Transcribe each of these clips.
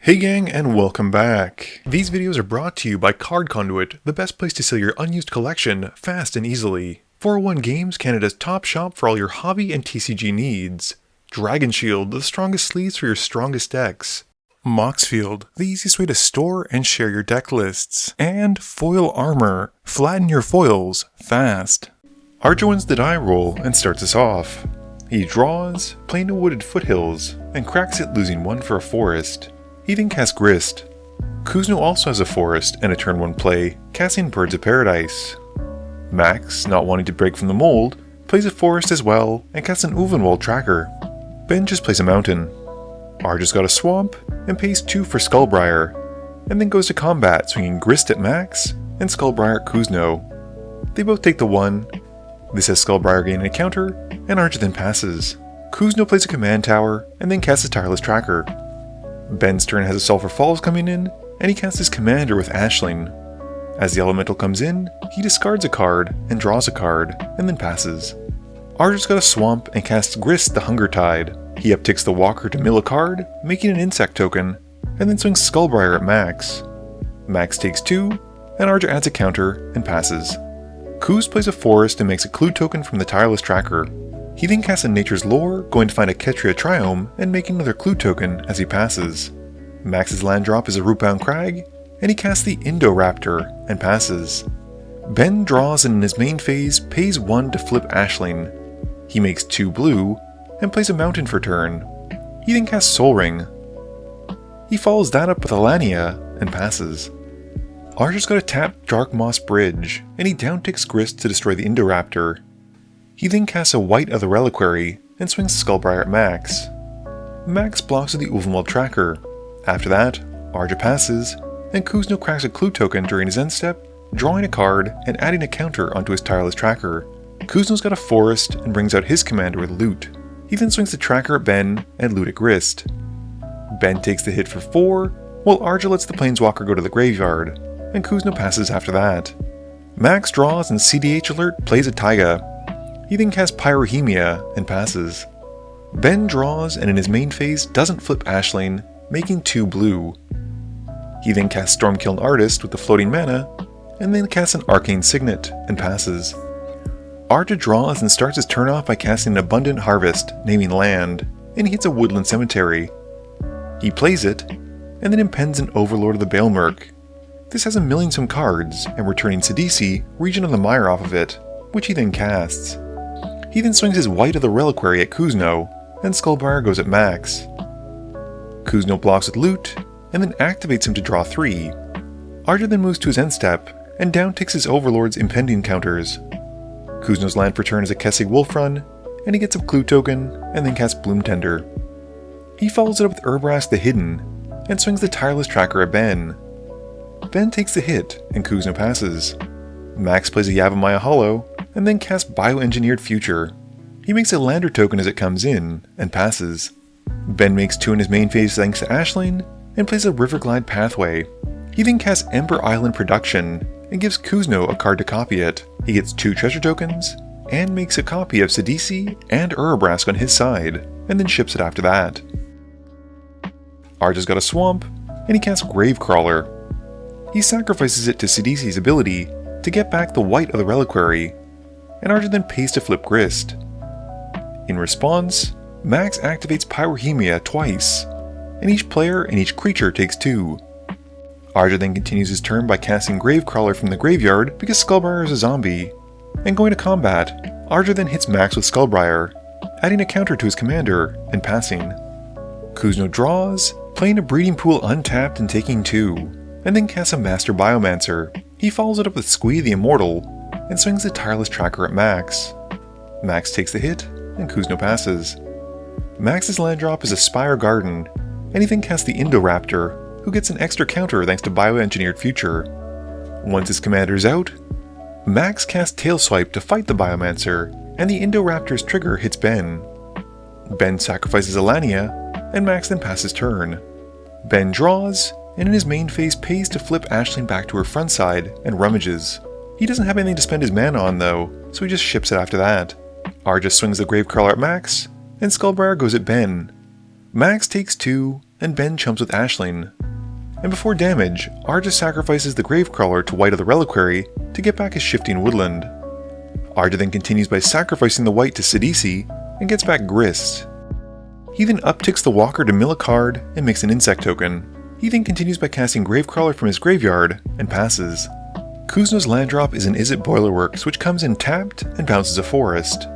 Hey gang, and welcome back. These videos are brought to you by Card Conduit, the best place to sell your unused collection fast and easily. 401 Games, Canada's top shop for all your hobby and TCG needs. Dragon Shield, the strongest sleeves for your strongest decks. Moxfield, the easiest way to store and share your deck lists. And Foil Armor, flatten your foils fast. Arjo wins the die roll and starts us off. He draws, playing a Wooded Foothills, and cracks it losing one for a forest. He then casts Grist. Kuzno also has a forest and a turn 1 play, casting Birds of Paradise. Max, not wanting to break from the mold, plays a forest as well and casts an Ulvenwald tracker. Ben just plays a mountain. Arja's got a swamp and pays 2 for Skullbriar, and then goes to combat swinging Grist at Max and Skullbriar at Kuzno. They both take the 1. This has Skullbriar gaining a counter, and Arja then passes. Kuzno plays a command tower and then casts a Tireless Tracker. Ben's turn has a Sulphur Falls coming in, and he casts his commander with Ashling. As the elemental comes in, he discards a card and draws a card, and then passes. Arja's got a swamp and casts Grist the Hunger Tide. He upticks the Walker to mill a card, making an insect token, and then swings Skullbriar at Max. Max takes 2, and Arja adds a counter and passes. Kuz plays a forest and makes a clue token from the Tireless Tracker. He then casts a Nature's Lore, going to find a Ketria Triome and making another clue token as he passes. Max's land drop is a Rootbound Crag, and he casts the Indoraptor and passes. Ben draws and in his main phase pays 1 to flip Ashling. He makes 2 blue and plays a mountain for turn. He then casts Soul Ring. He follows that up with Alania and passes. Arja's got a tapped Dark Moss Bridge, and he downticks Grist to destroy the Indoraptor. He then casts a White of the Reliquary and swings Skullbriar at Max. Max blocks with the Ulvenwald tracker. After that, Arja passes, and Kuzno cracks a clue token during his end step, drawing a card and adding a counter onto his Tireless Tracker. Kuzno's got a forest and brings out his commander with Loot. He then swings the tracker at Ben and Loot at Grist. Ben takes the hit for 4, while Arja lets the Planeswalker go to the graveyard, and Kuzno passes after that. Max draws and CDH Alert plays a Taiga. He then casts Pyrohemia and passes. Ben draws and in his main phase doesn't flip Ashling, making 2 blue. He then casts Stormkiln Artist with the floating mana, and then casts an Arcane Signet and passes. Arja draws and starts his turn off by casting an Abundant Harvest, naming land, and he hits a Woodland Cemetery. He plays it, and then impends an Overlord of the Baelmerk. This has a milling some cards, and returning Sidisi, Region of the Mire off of it, which he then casts. He then swings his White of the Reliquary at Kuzno, and Skullbriar goes at Max. Kuzno blocks with Loot, and then activates him to draw 3. Arja then moves to his end step, and downticks his Overlord's impending counters. Kuzno's land for turn is a Kessig Wolfrun, and he gets a clue token, and then casts Bloom Tender. He follows it up with Urbrask the Hidden, and swings the Tireless Tracker at Ben. Ben takes the hit, and Kuzno passes. Max plays a Yavimaya Hollow, and then casts Bioengineered Future. He makes a Lander token as it comes in, and passes. Ben makes 2 in his main phase thanks to Ashling, and plays a Riverglide Pathway. He then casts Ember Island Production, and gives Kuzno a card to copy it. He gets 2 treasure tokens, and makes a copy of Sidisi and Urabrask on his side, and then ships it after that. Arja's got a swamp, and he casts Gravecrawler. He sacrifices it to Sidisi's ability to get back the White of the Reliquary, and Arja then pays to flip Grist. In response, Max activates Pyrohemia twice, and each player and each creature takes 2. Arja then continues his turn by casting Gravecrawler from the graveyard because Skullbriar is a zombie, and going to combat, Arja then hits Max with Skullbriar, adding a counter to his commander, and passing. Kuzno draws, playing a Breeding Pool untapped and taking 2, and then casts a Master Biomancer. He follows it up with Squee the Immortal, and swings the Tireless Tracker at Max. Max takes the hit, and Kuzno passes. Max's land drop is a Spire Garden, and he then casts the Indoraptor, who gets an extra counter thanks to Bioengineered Future. Once his commander is out, Max casts Tailswipe to fight the Biomancer, and the Indoraptor's trigger hits Ben. Ben sacrifices Alania, and Max then passes turn. Ben draws, and in his main phase pays to flip Ashling back to her front side and rummages. He doesn't have anything to spend his mana on though, so he just ships it after that. Arja swings the Gravecrawler at Max, and Skullbriar goes at Ben. Max takes 2, and Ben chumps with Ashling, and before damage, Arja sacrifices the Gravecrawler to White of the Reliquary to get back his Shifting Woodland. Arja then continues by sacrificing the White to Sidisi and gets back Grist. He then upticks the Walker to mill a card and makes an insect token. He then continues by casting Gravecrawler from his graveyard and passes. Kuzno's land drop is an Izzet Boilerworks, which comes in tapped and bounces a forest.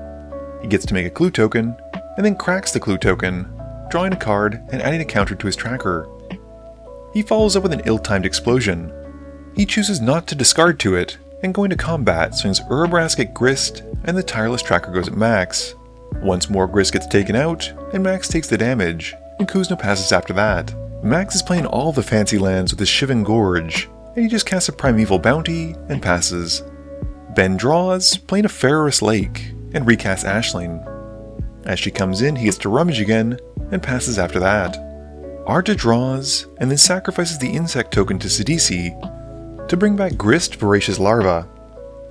He gets to make a clue token, and then cracks the clue token, drawing a card and adding a counter to his tracker. He follows up with an ill-timed explosion. He chooses not to discard to it, and going to combat swings Urabrask at Grist, and the tireless tracker goes at Max. Once more Grist gets taken out, and Max takes the damage, and Kuzno passes after that. Max is playing all the fancy lands with his Shivan Gorge, and he just casts a Primeval Bounty and passes. Ben draws, playing a Ferrous Lake, and recasts Ashling. As she comes in, he gets to rummage again, and passes after that. Arja draws, and then sacrifices the insect token to Sidisi to bring back Grist Voracious Larva.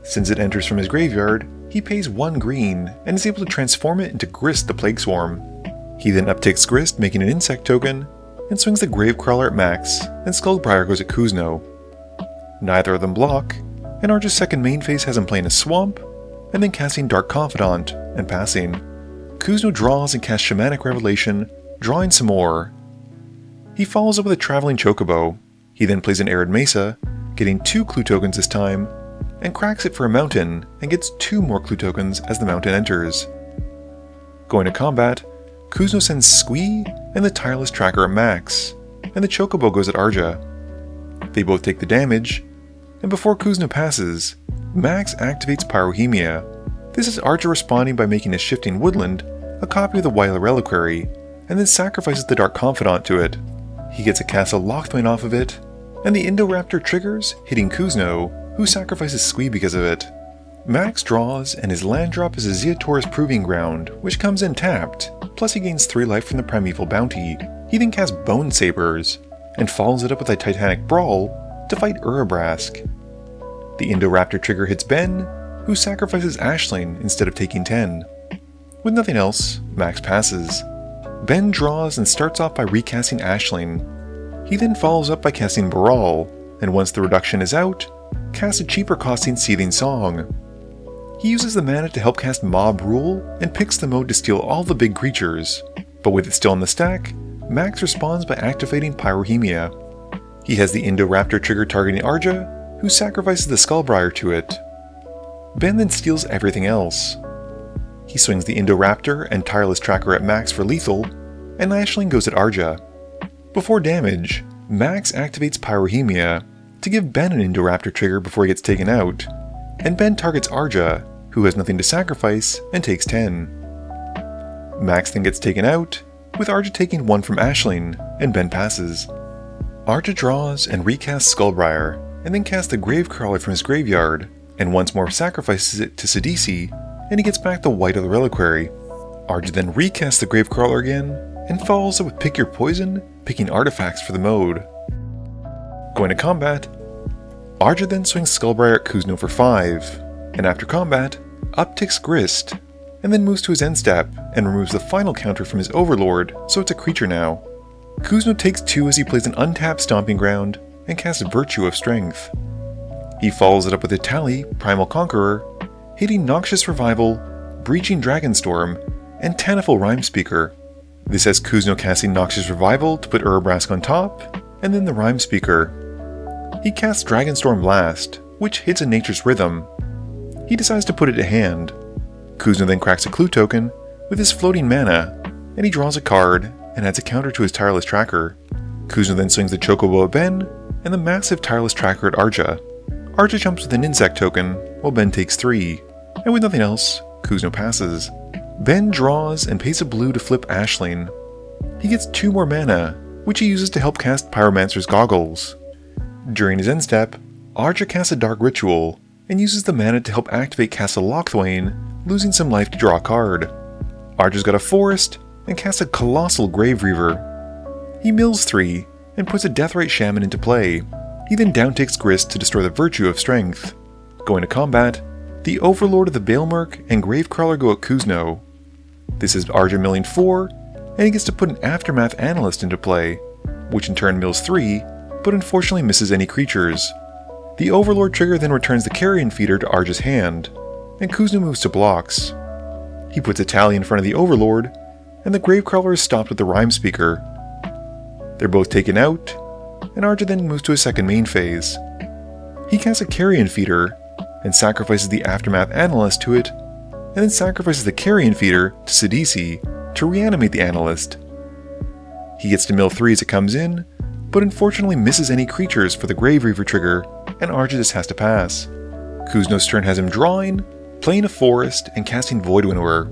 Since it enters from his graveyard, he pays 1 green and is able to transform it into Grist the Plague Swarm. He then uptakes Grist, making an insect token, and swings the Gravecrawler at Max, and Skullbriar goes at Kuzno. Neither of them block, and Arja's second main phase has him playing a Swamp, and then casting Dark Confidant, and passing. Kuzno draws and casts Shamanic Revelation, drawing some more. He follows up with a Traveling Chocobo. He then plays an Arid Mesa, getting 2 clue tokens this time, and cracks it for a mountain, and gets 2 more clue tokens as the mountain enters. Going to combat, Kuzno sends Squee and the Tireless Tracker at Max, and the Chocobo goes at Arja. They both take the damage, and before Kuzno passes, Max activates Pyrohemia. This is Arja responding by making his Shifting Woodland a copy of the White of the Reliquary, and then sacrifices the Dark Confidant to it. He gets a Castle Lochthwain off of it, and the Indoraptor triggers, hitting Kuzno, who sacrifices Squee because of it. Max draws, and his land drop is a Zeotaurus Proving Ground, which comes in tapped, plus he gains 3 life from the Primeval Bounty. He then casts Bone Sabers, and follows it up with a Titanic Brawl to fight Urabrask. The Indoraptor trigger hits Ben, who sacrifices Ashling instead of taking 10. With nothing else, Max passes. Ben draws and starts off by recasting Ashling. He then follows up by casting Baral, and once the reduction is out, casts a cheaper costing Seething Song. He uses the mana to help cast Mob Rule and picks the mode to steal all the big creatures, but with it still in the stack, Max responds by activating Pyrohemia. He has the Indoraptor trigger targeting Arja, who sacrifices the Skullbriar to it. Ben then steals everything else. He swings the Indoraptor and Tireless Tracker at Max for lethal, and Ashling goes at Arja. Before damage, Max activates Pyrohemia to give Ben an Indoraptor trigger before he gets taken out, and Ben targets Arja, who has nothing to sacrifice, and takes 10. Max then gets taken out, with Arja taking 1 from Ashling, and Ben passes. Arja draws and recasts Skullbriar, and then casts the Gravecrawler from his graveyard, and once more sacrifices it to Sidisi, and he gets back the White of the Reliquary. Arja then recasts the Gravecrawler again, and follows up with Pick Your Poison, picking artifacts for the mode. Going to combat, Arja then swings Skullbriar at Kuzno for 5, and after combat, upticks Grist, and then moves to his end step and removes the final counter from his Overlord, so it's a creature now. Kuzno takes 2 as he plays an untapped Stomping Ground and casts Virtue of Strength. He follows it up with a Tally, Primal Conqueror, hitting Noxious Revival, Breaching Dragonstorm, and Taniful Rhymespeaker. This has Kuzno casting Noxious Revival to put Urabrask on top, and then the Rhymespeaker. He casts Dragonstorm Blast, which hits a Nature's Rhythm. He decides to put it to hand. Kuzno then cracks a clue token with his floating mana, and he draws a card and adds a counter to his Tireless Tracker. Kuzno then swings the Chocobo at Ben, and the massive Tireless Tracker at Arja. Arja jumps with an insect token, while Ben takes 3, and with nothing else, Kuzno passes. Ben draws and pays a blue to flip Ashling. He gets 2 more mana, which he uses to help cast Pyromancer's Goggles. During his end step, Arja casts a Dark Ritual, and uses the mana to help activate Castle Lochthwain, losing some life to draw a card. Arja's got a Forest, and casts a Colossal Grave Reaver. He mills 3, and puts a Deathrite Shaman into play. He then downtakes Grist to destroy the Virtue of Strength. Going to combat, the Overlord of the Balemurk and Gravecrawler go at Kuzno. This is Arja milling 4, and he gets to put an Aftermath Analyst into play, which in turn mills 3, but but unfortunately misses any creatures. The Overlord trigger then returns the Carrion Feeder to Arja's hand, and Kuzno moves to blocks. He puts a tally in front of the Overlord, and the Gravecrawler is stopped with the Rhyme Speaker. They're both taken out, and Arja then moves to his second main phase. He casts a Carrion Feeder, and sacrifices the Aftermath Analyst to it, and then sacrifices the Carrion Feeder to Sidisi to reanimate the Analyst. He gets to mill 3 as it comes in, but unfortunately misses any creatures for the Grave Reaver trigger, and Arja just has to pass. Kuzno's turn has him drawing, playing a forest, and casting Void Winnower.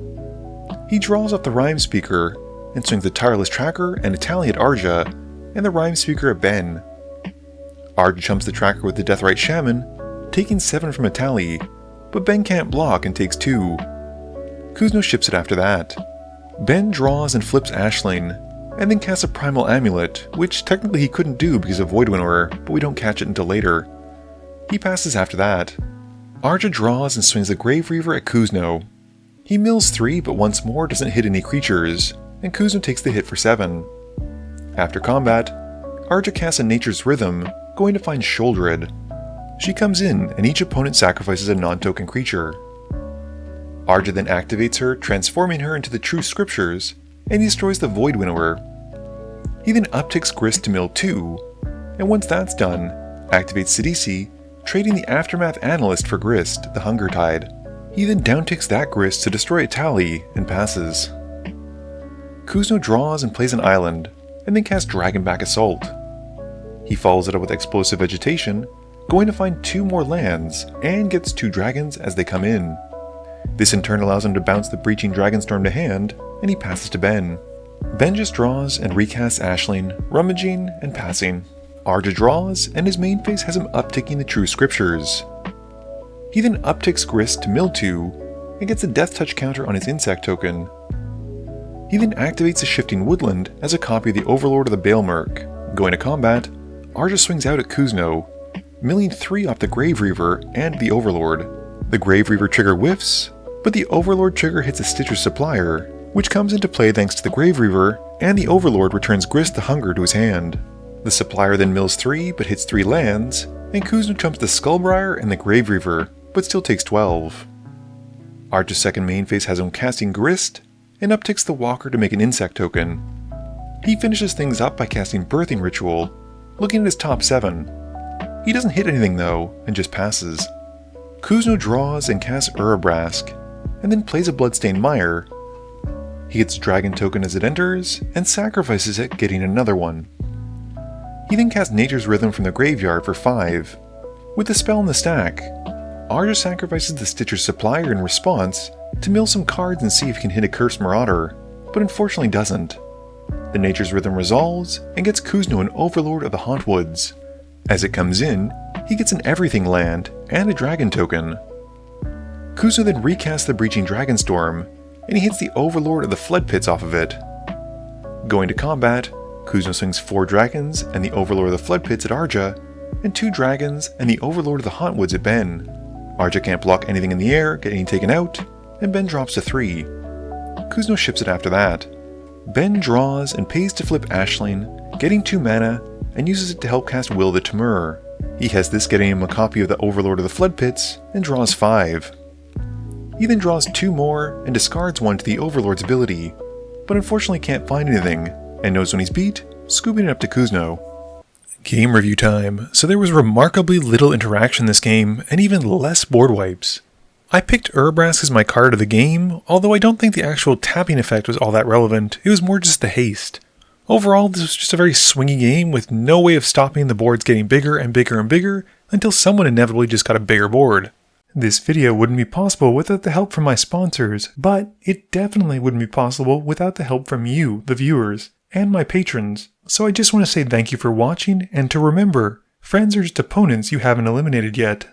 He draws off the Rhyme Speaker, and swings the Tireless Tracker and a tally at Arja, and the Rhyme Speaker at Ben. Arja chumps the Tracker with the Deathrite Shaman, taking 7 from a tally, but Ben can't block and takes 2. Kuzno ships it after that. Ben draws and flips Ashling, and then casts a Primal Amulet, which technically he couldn't do because of Void Winnower, but we don't catch it until later. He passes after that. Arja draws and swings the Grave Reaver at Kuzno. He mills 3 but once more doesn't hit any creatures, and Kuzno takes the hit for 7. After combat, Arja casts a Nature's Rhythm, going to find Shouldered. She comes in and each opponent sacrifices a non-token creature. Arja then activates her, transforming her into the True Scriptures, and he destroys the Void Winnower. He then upticks Grist to mill 2, and once that's done, activates Sidisi, trading the Aftermath Analyst for Grist, the Hunger Tide. He then downticks that Grist to destroy a tally, and passes. Kuzno draws and plays an island, and then casts Dragonback Assault. He follows it up with Explosive Vegetation, going to find 2 more lands, and gets 2 dragons as they come in. This in turn allows him to bounce the Breaching Dragonstorm to hand, and he passes to Ben. Ben just draws and recasts Ashling, rummaging, and passing. Arja draws, and his main phase has him upticking the True Scriptures. He then upticks Grist to mill 2, and gets a Death Touch counter on his Insect token. He then activates the Shifting Woodland as a copy of the Overlord of the Balemerc. Going to combat, Arja swings out at Kuzno, milling 3 off the Grave Reaver and the Overlord. The Grave Reaver trigger whiffs, but the Overlord trigger hits a Stitcher's Supplier, which comes into play thanks to the Grave Reaver, and the Overlord returns Grist the Hunger to his hand. The Supplier then mills 3 but hits 3 lands, and Kuzno chumps the Skullbriar and the Grave Reaver, but still takes 12. Arja's second main phase has him casting Grist, and upticks the Walker to make an Insect token. He finishes things up by casting Birthing Ritual, looking at his top 7. He doesn't hit anything though, and just passes. Kuzno draws and casts Urabrask, and then plays a Bloodstained Mire. He gets Dragon token as it enters, and sacrifices it, getting another one. He then casts Nature's Rhythm from the graveyard for 5. With the spell in the stack, Arja sacrifices the Stitcher's Supplier in response to mill some cards and see if he can hit a Cursed Marauder, but unfortunately doesn't. The Nature's Rhythm resolves and gets Kuzno an Overlord of the Hauntwoods. As it comes in, he gets an Everything land and a Dragon token. Kuzno then recasts the Breaching Dragonstorm, and he hits the Overlord of the Flood Pits off of it. Going to combat, Kuzno swings 4 dragons and the Overlord of the Flood Pits at Arja, and 2 dragons and the Overlord of the Hauntwoods at Ben. Arja can't block anything in the air, getting taken out, and Ben drops to 3. Kuzno ships it after that. Ben draws and pays to flip Ashling, getting 2 mana, and uses it to help cast Will the Temur. He has this getting him a copy of the Overlord of the Flood Pits, and draws 5. He then draws 2 more, and discards 1 to the Overlord's ability, but unfortunately can't find anything, and knows when he's beat, scooping it up to Kuzno. Game review time. So there was remarkably little interaction in this game, and even less board wipes. I picked Urabrask as my card of the game, although I don't think the actual tapping effect was all that relevant, it was more just the haste. Overall, this was just a very swingy game with no way of stopping the boards getting bigger and bigger and bigger until someone inevitably just got a bigger board. This video wouldn't be possible without the help from my sponsors, but it definitely wouldn't be possible without the help from you, the viewers, and my patrons. So I just want to say thank you for watching, and to remember, friends are just opponents you haven't eliminated yet.